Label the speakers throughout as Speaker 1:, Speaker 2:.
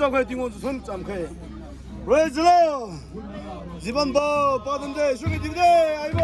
Speaker 1: 张快顶我子村展开。来子了，一般包八等的，兄弟对不对？哎不。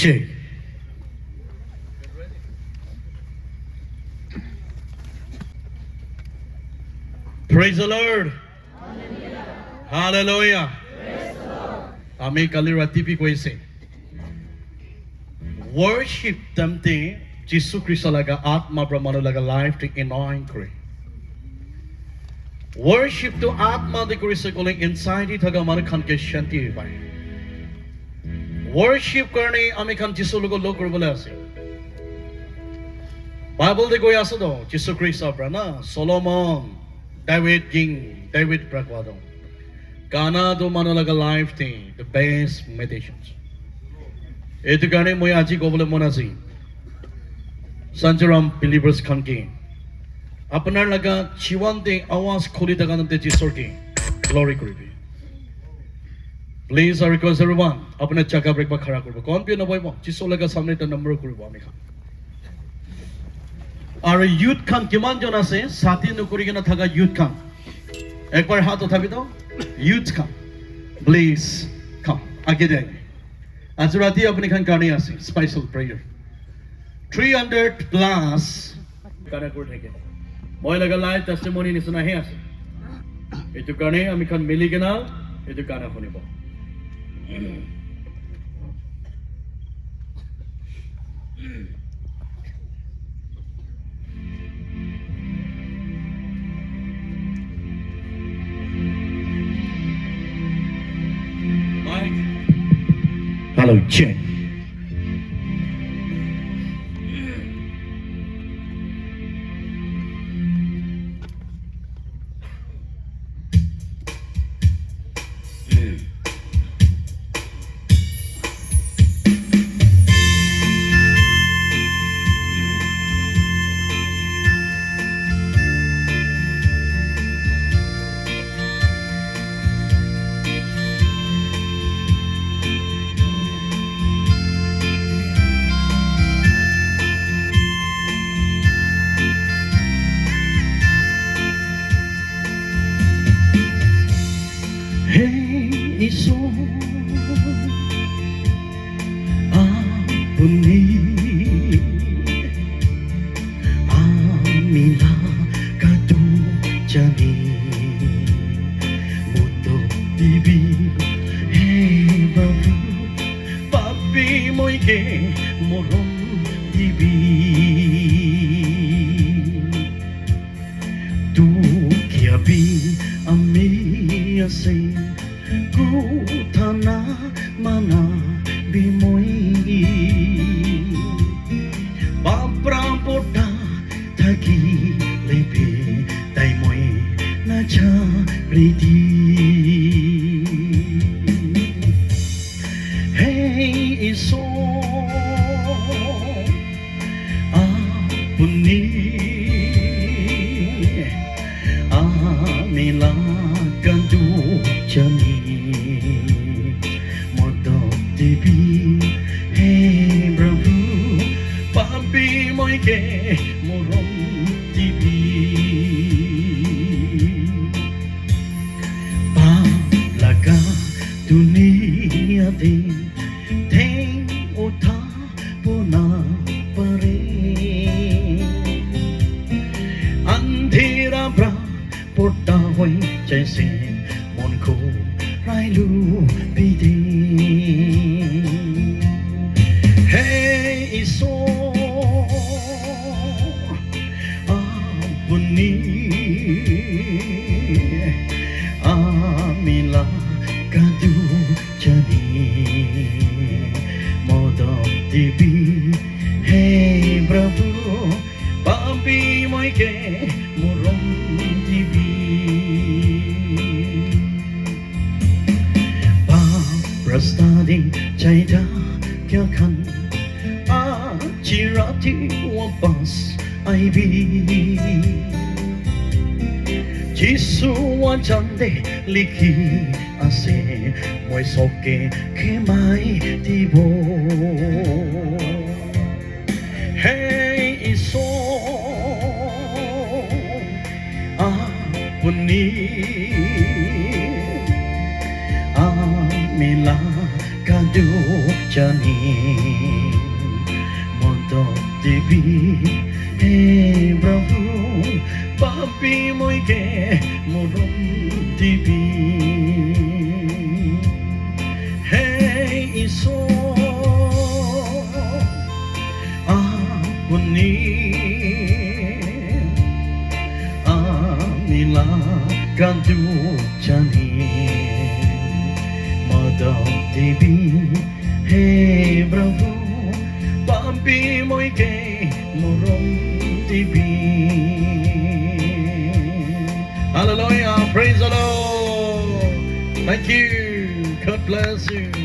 Speaker 2: check. Praise the Lord. Hallelujah. আমি কালি ৰাতিপুৱা কৈছে worship tamte Jesus Christ laga atma brahmano laga life to anoint kore worship to atma de korise kole inside it thaga man khan ke shanti pai worship karne ami khan Jesus logo log koribole ase Bible de koi ase do Jesus Christ abra na Solomon David king David prakwado Gana do manolaga life thing, the best meditations. Etu gane moi aji kobole mon ase. Sanjaram believers khanke. Apnar laga chiwante awaz kholi daganante jisor ke glory koribe. Please I request everyone apna jaga break ba khara korbo. Kon pio naboibo jisor laga samne ta number koribo ami khan. Our youth khan kiman jon ase sati nokori gena thaga youth khan. Ekbar hat uthabi do. Youth come, please come. Again, Azurati apni khan karni ase special prayer. 300 plus. Kana kor theke. Moi laga live testimony nisuna he ase. Etu karne ami khan mili gena etu kana khonibo. Hello, check. Iso apuni amila kadu jani muto dibi hey babu papi moi ke morom dibi tu kia bi ami ase Kuthana mana bimoi Babra poda thaki lebe tai moi na cha ridi Hey iso apuni amila kandu jani Devi, hey Prabhu, papi moi ke morom Devi. Pa laga dunia de, theng utha pona pare. Andhera bra porta hoi jaise mon ko railu bide. Hey iso apuni amila kadu jani modam devi hey Prabhu papi moi ke morom devi pa prastadi chaita kya khan Chirati wapas aibi Jisu wajande likhi ase moi soke khemai dibo Hey iso apuni amila kadu জানি মদত দিবি হে প্ৰভু পাপী মইকে মৰম দিবি হে ঈশ্বৰ আপুনি আমিলা কান্দু জানি মদত দিবি হে প্ৰভু পাপী মইকে মৰম দিবি Hallelujah, praise the Lord. Thank you. God bless you.